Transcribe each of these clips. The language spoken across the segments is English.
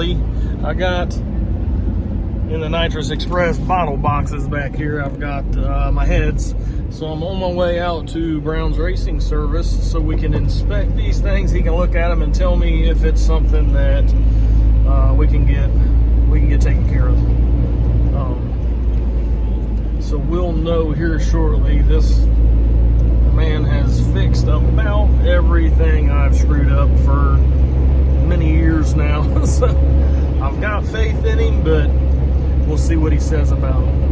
shortly. I got in the Nitrous Express bottle boxes back here. I've got my heads. So I'm on my way out to Brown's Racing Service so we can inspect these things. He can look at them and tell me if it's something that we can get taken care of. So we'll know here shortly. This man has fixed about everything I've screwed up for many years now. So I've got faith in him, but we'll see what he says about it.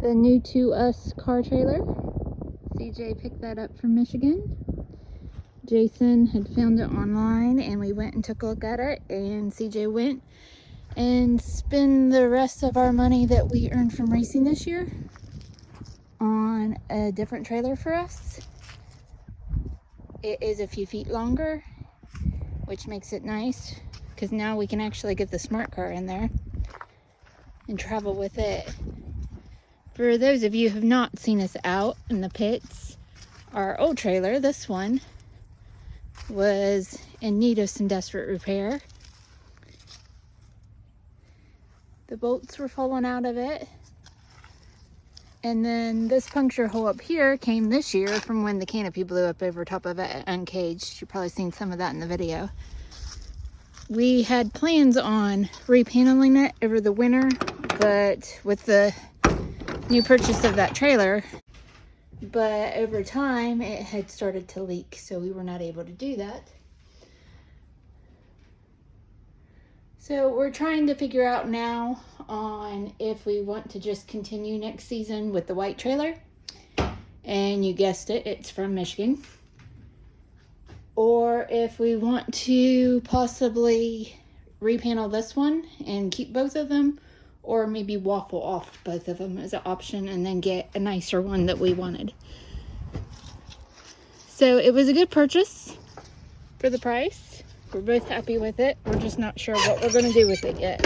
The new to us car trailer. CJ picked that up from Michigan. Jason had found it online and we went and took a look at it, and CJ went and spent the rest of our money that we earned from racing this year on a different trailer for us. It is a few feet longer, which makes it nice because now we can actually get the smart car in there and travel with it. For those of you who have not seen us out in the pits, our old trailer, this one, was in need of some desperate repair. The bolts were falling out of it. And then this puncture hole up here came this year from when the canopy blew up over top of it uncaged. You've probably seen some of that in the video. We had plans on repaneling it over the winter, but with the new purchase of that trailer, but over time it had started to leak, so we were not able to do that. So we're trying to figure out now on if we want to just continue next season with the white trailer, and you guessed it, it's from Michigan, or if we want to possibly repanel this one and keep both of them, or maybe waffle off both of them as an option and then get a nicer one that we wanted. So it was a good purchase for the price. We're both happy with it. We're just not sure what we're going to do with it yet.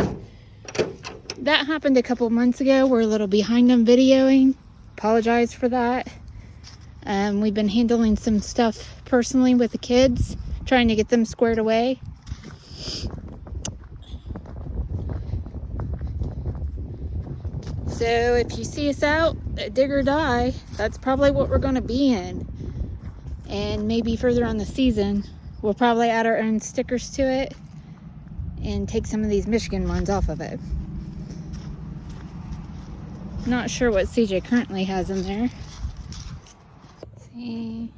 That happened a couple months ago. We're a little behind on videoing. Apologize for that. We've been handling some stuff personally with the kids, trying to get them squared away. So if you see us out at Dig or Die, that's probably what we're going to be in. And maybe further on the season, we'll probably add our own stickers to it and take some of these Michigan ones off of it. Not sure what CJ currently has in there. See,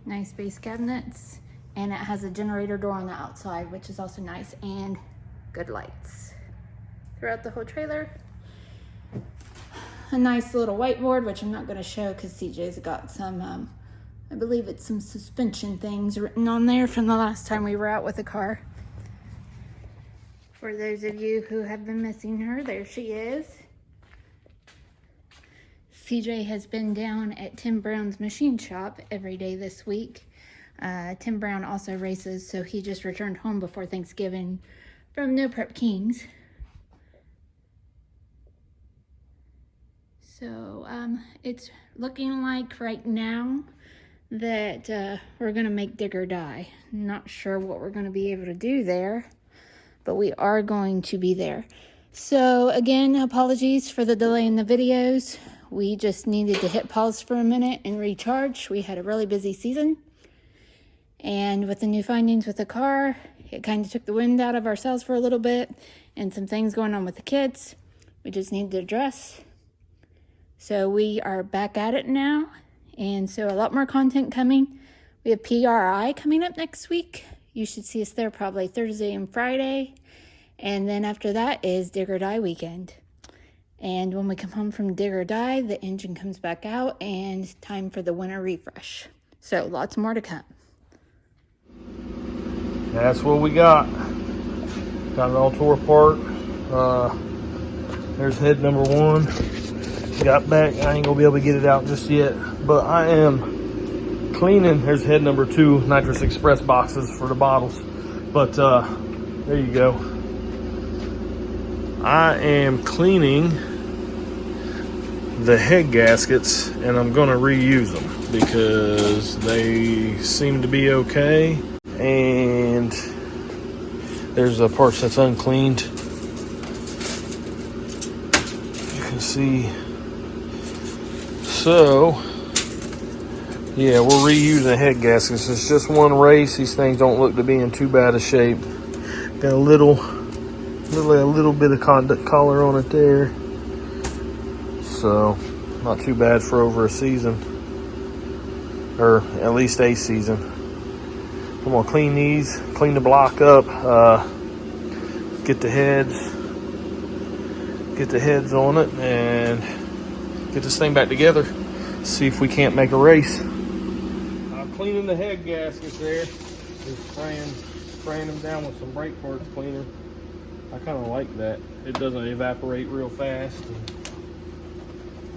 nice base cabinets, and it has a generator door on the outside, which is also nice, and good lights throughout the whole trailer. A nice little whiteboard, which I'm not going to show because CJ's got some, I believe it's some suspension things written on there from the last time we were out with the car. For those of you who have been missing her, there she is. CJ has been down at Tim Brown's machine shop every day this week. Tim Brown also races, so he just returned home before Thanksgiving from No Prep Kings. So So it's looking like right now that we're gonna make dig or die. Not sure what we're gonna be able to do there, but we are going to be there. So again, apologies for the delay in the videos. We just needed to hit pause for a minute and recharge. We had a really busy season. And with the new findings with the car, it kind of took the wind out of ourselves for a little bit, and some things going on with the kids we just needed to address. So we are back at it now, and so a lot more content coming. We have PRI coming up next week. You should see us there probably Thursday and Friday. And then after that is dig or die weekend. And when we come home from dig or die, the engine comes back out and time for the winter refresh. So lots more to come. That's what we got. Got it all tore apart. There's head number 1. Got back. I ain't gonna be able to get it out just yet, but I am cleaning. There's head number 2 Nitrous Express boxes for the bottles. But there you go. I am cleaning the head gaskets, and I'm gonna reuse them because they seem to be okay. And there's a part that's uncleaned. You can see. So yeah, we're reusing head gaskets. It's just one race. These things don't look to be in too bad a shape. Got a little bit of collar on it there. So not too bad for over a season, or at least a season. I'm gonna clean these, clean the block up, get the heads on it, and get this thing back together. See if we can't make a race. I'm cleaning the head gaskets there. Just spraying them down with some brake parts cleaner. I kind of like that. It doesn't evaporate real fast and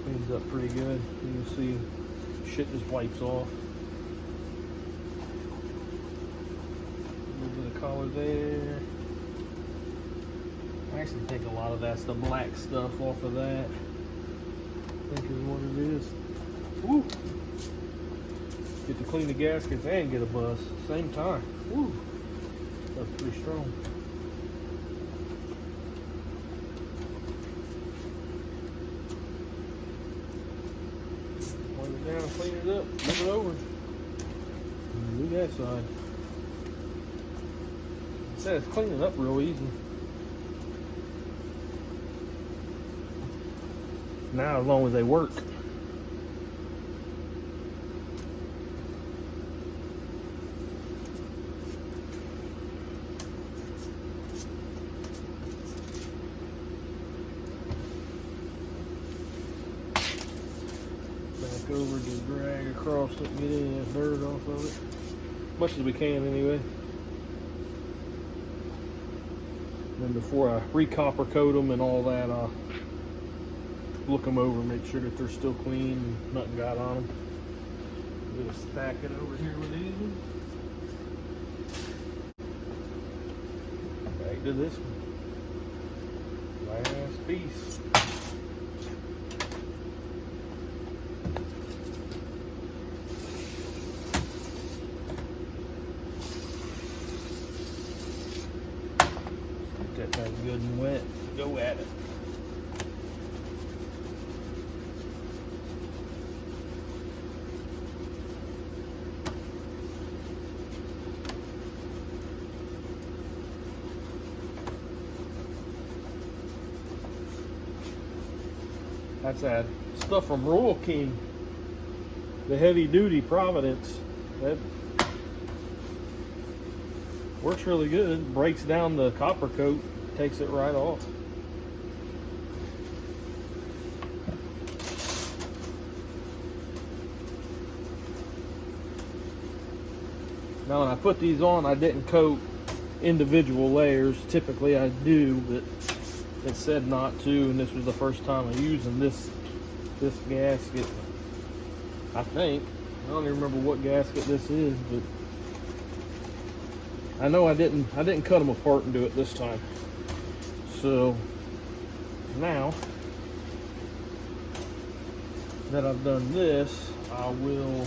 cleans up pretty good. You can see shit just wipes off. A little bit of color there. I actually think a lot of that's the black stuff off of that. I think is what it is. Woo! Get to clean the gaskets and get a bus same time. Woo! That's pretty strong. Wipe it down, clean it up, move it over. Do that side. It says cleaning up real easy. Now, as long as they work. Back over to drag across it and get any of that dirt off of it. Much as we can anyway. Then before I re-copper coat them and all that, look them over, make sure that they're still clean and nothing got on them. Just stack it over here with these ones. Back to this one. Last piece. Get that good and wet. Go at it. That's that stuff from Royal King, the heavy duty Providence. That works really good. Breaks down the copper coat, takes it right off. Now when I put these on, I didn't coat individual layers. Typically I do, but it said not to, and this was the first time I'm using this gasket. I think. I don't even remember what gasket this is, but I know I didn't cut them apart and do it this time. So now that I've done this, I will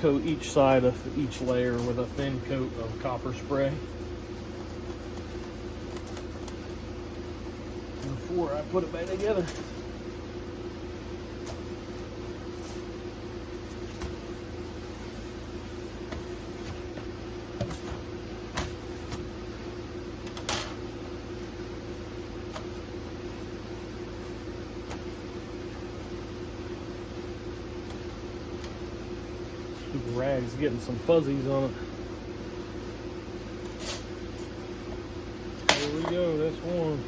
coat each side of each layer with a thin coat of copper spray before I put it back together. Stupid rag's getting some fuzzies on it. There we go, that's one.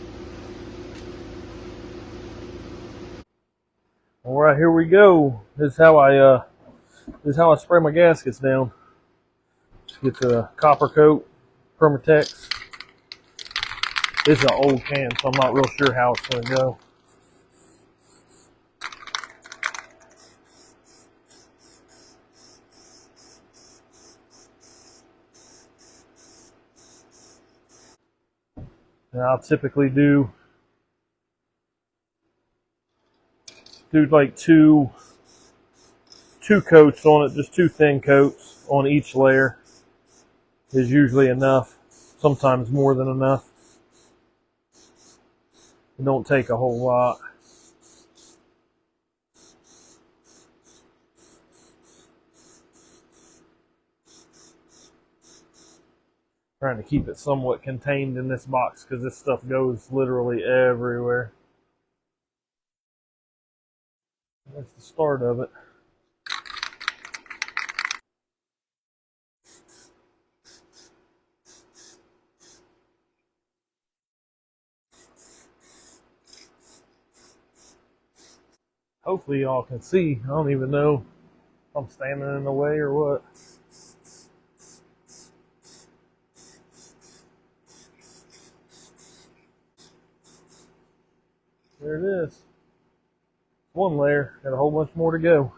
All right, here we go. This is how I spray my gaskets down. Just get the copper coat, Permatex. This is an old can, so I'm not real sure how it's going to go. And I'll typically do like two coats on it, just two thin coats on each layer is usually enough, sometimes more than enough. It don't take a whole lot. Trying to keep it somewhat contained in this box because this stuff goes literally everywhere. That's the start of it. Hopefully y'all can see. I don't even know if I'm standing in the way or what. There it is. One layer, got a whole bunch more to go.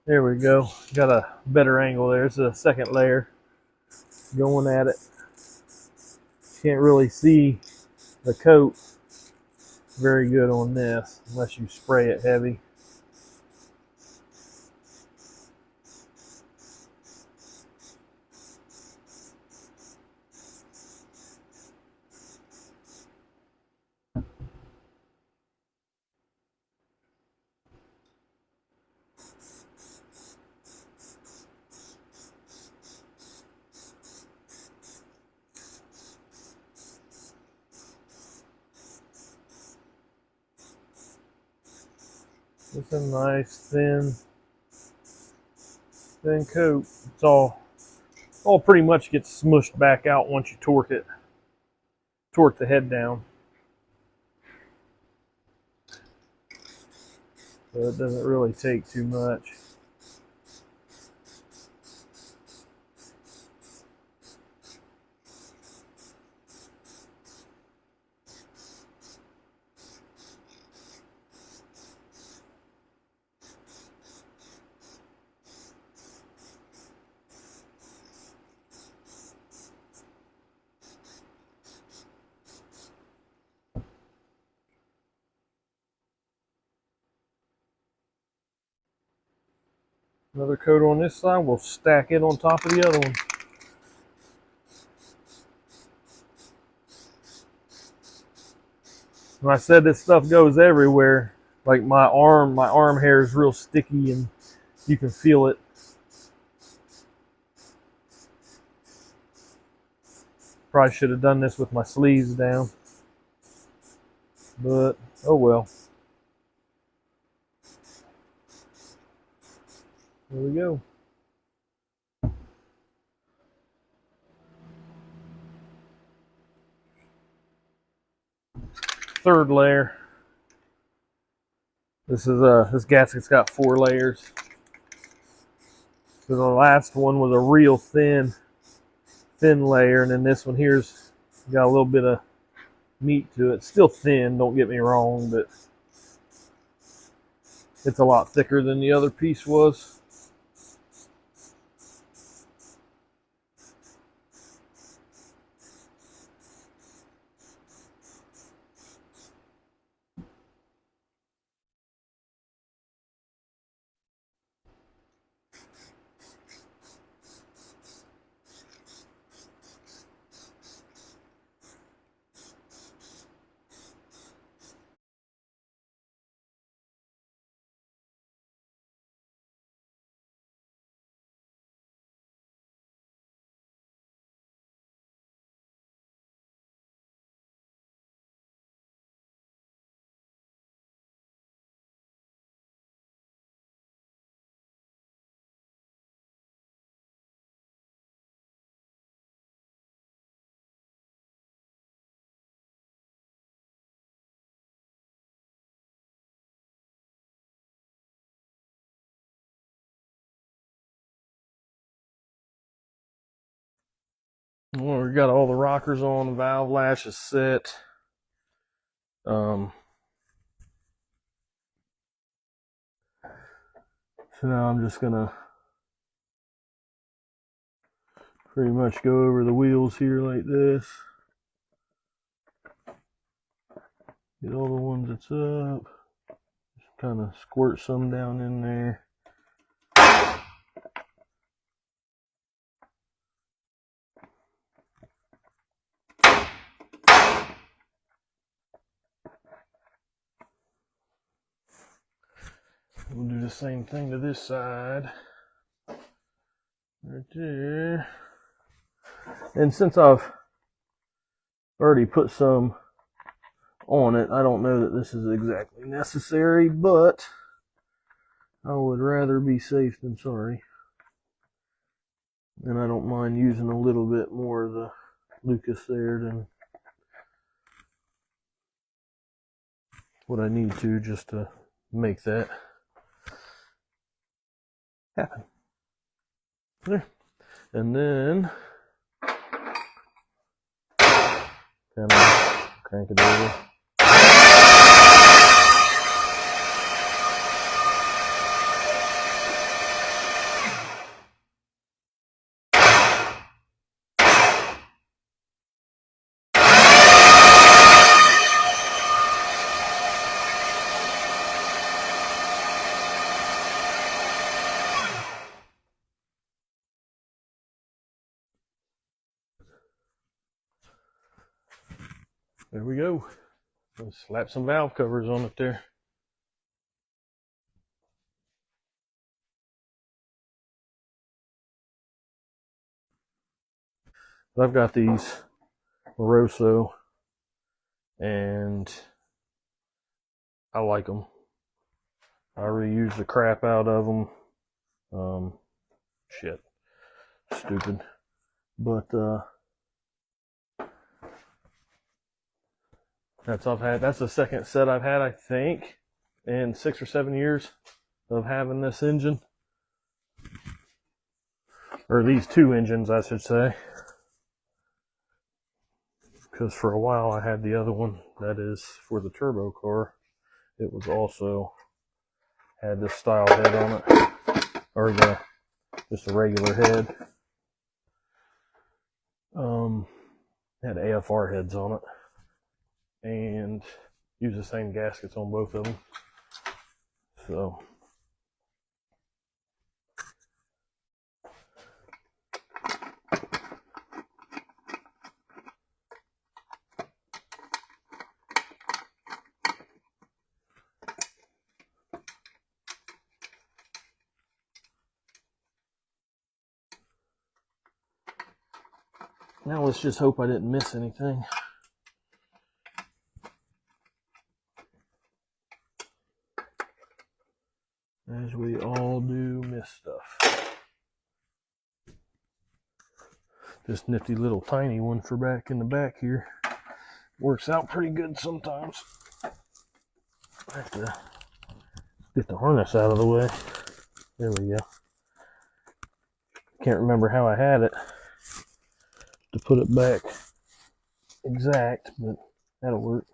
There we go. Got a better angle there. It's a second layer going at it. Can't really see the coat very good on this unless you spray it heavy. It's a nice thin coat. It's all pretty much gets smushed back out once you torque the head down. So it doesn't really take too much. Another coat on this side, we'll stack it on top of the other one. When I said this stuff goes everywhere, like my arm hair is real sticky and you can feel it. Probably should have done this with my sleeves down, but oh well. There we go. Third layer. This gasket's got 4 layers. So the last one was a real thin layer, and then this one here's got a little bit of meat to it. Still thin, don't get me wrong, but it's a lot thicker than the other piece was. Well, we got all the rockers on, the valve latch is set. So now I'm just gonna pretty much go over the wheels here like this. Get all the ones that's up. Just kind of squirt some down in there. We'll do the same thing to this side. Right there. And since I've already put some on it, I don't know that this is exactly necessary, but I would rather be safe than sorry. And I don't mind using a little bit more of the Lucas there than what I need to, just to make that happen. There. And then kind of crank it over. There we go. Let's slap some valve covers on it there. I've got these Moroso, and I like them. I reuse the crap out of them. Shit. Stupid. But that's the second set I've had, I think, in 6 or 7 years of having this engine. Or these two engines, I should say. Because for a while I had the other one that is for the turbo car. It was also had this style head on it. Or just a regular head. Had AFR heads on it. And use the same gaskets on both of them. So now let's just hope I didn't miss anything. As we all do miss stuff. This nifty little tiny one for back in the back here works out pretty good sometimes. I have to get the harness out of the way. There we go. Can't remember how I had it to put it back exact, but that'll work.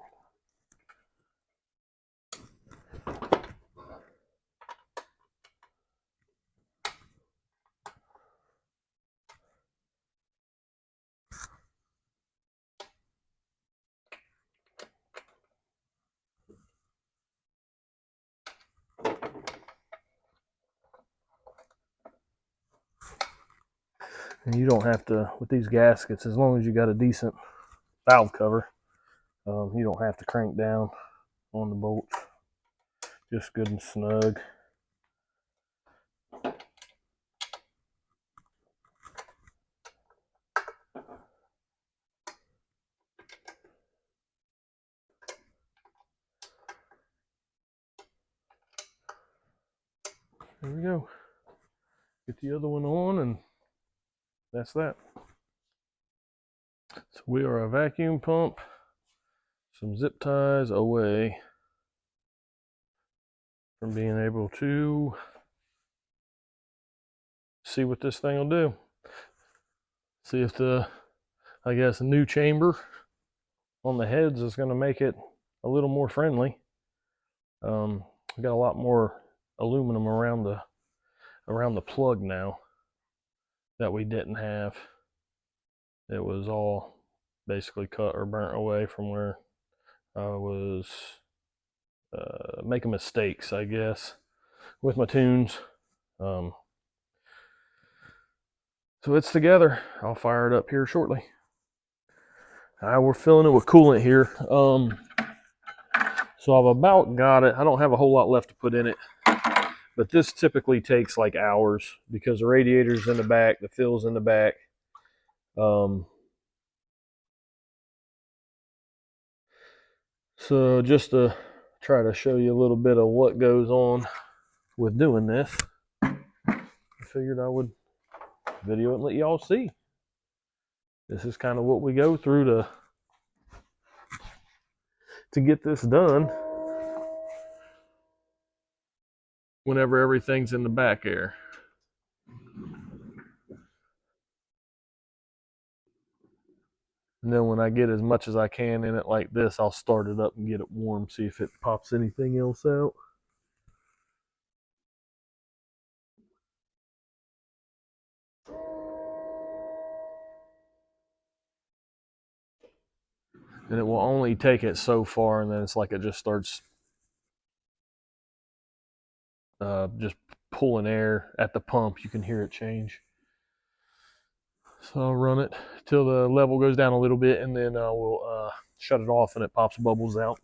And you don't have to, with these gaskets, as long as you got a decent valve cover, you don't have to crank down on the bolts. Just good and snug. There we go. Get the other one on, and that's that. So we are a vacuum pump, some zip ties away from being able to see what this thing will do. See if the I guess a new chamber on the heads is going to make it a little more friendly. We got a lot more aluminum around the plug now that we didn't have. It was all basically cut or burnt away from where I was making mistakes, I guess, with my tunes. So it's together. I'll fire it up here shortly. We're filling it with coolant here. So I've about got it. I don't have a whole lot left to put in it, but this typically takes like hours because the radiator's in the back, the fill's in the back. So just to try to show you a little bit of what goes on with doing this, I figured I would video it and let y'all see. This is kind of what we go through to get this done whenever everything's in the back air. And then when I get as much as I can in it like this, I'll start it up and get it warm, see if it pops anything else out. And it will only take it so far, and then it's like it just starts just pulling air at the pump. You can hear it change. So I'll run it till the level goes down a little bit, and then we'll shut it off and it pops bubbles out.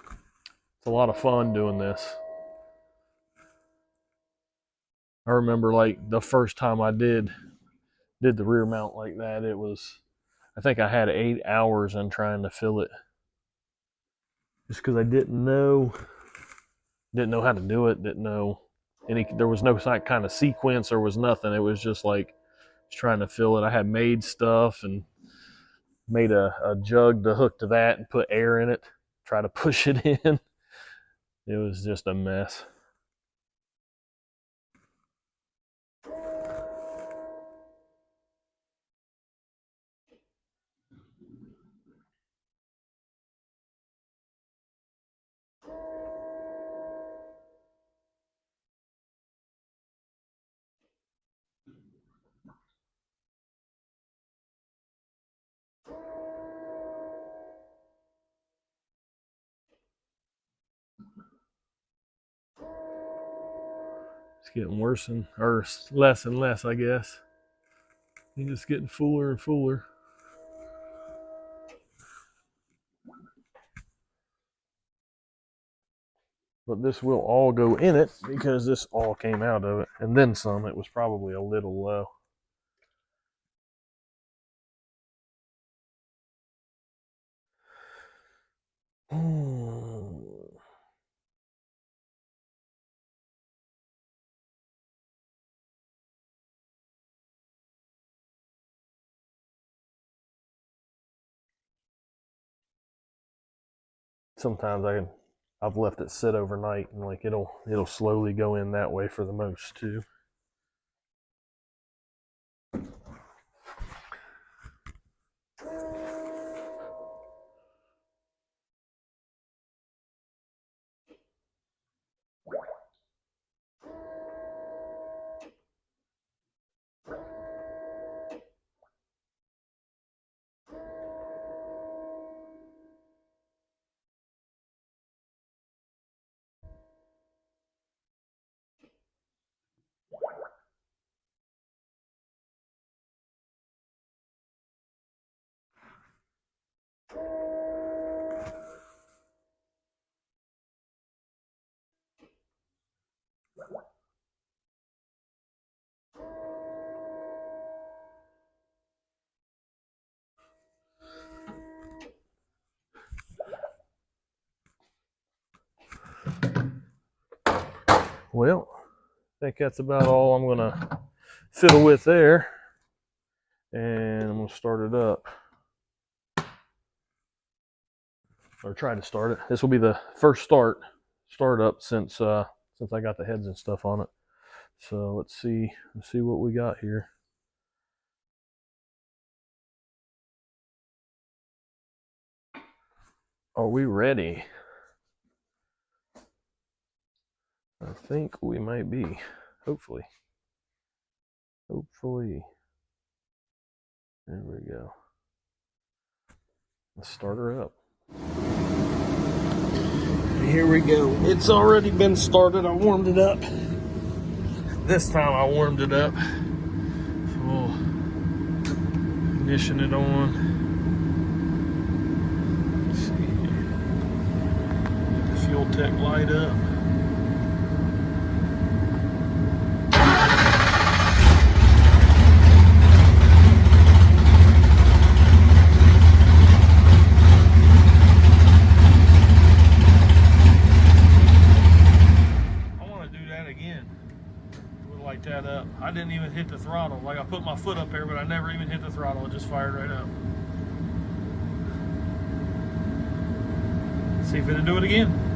It's a lot of fun doing this. I remember like the first time I did the rear mount like that, it was, I think I had 8 hours in trying to fill it. Just because I didn't know how to do it, didn't know there was no kind of sequence, there was nothing. It was just like trying to fill it. I had made stuff and made a jug to hook to that and put air in it, try to push it in. It was just a mess. It's getting worse or less and less, I guess. It's just getting fuller and fuller. But this will all go in it because this all came out of it. And then some. It was probably a little low. Sometimes I've left it sit overnight and like it'll slowly go in that way for the most too. Well, I think that's about all I'm gonna fiddle with there, and I'm gonna start it up, or try to start it. This will be the first start up since I got the heads and stuff on it. So let's see what we got here. Are we ready? I think we might be. Hopefully. Hopefully. There we go. Let's start her up. Here we go. It's already been started. I warmed it up. This time I warmed it up. So we'll ignition it on. Let's see. Get the fuel tech light up. That up. I didn't even hit the throttle. Like, I put my foot up there, but I never even hit the throttle. It just fired right up. See if it'll do it again.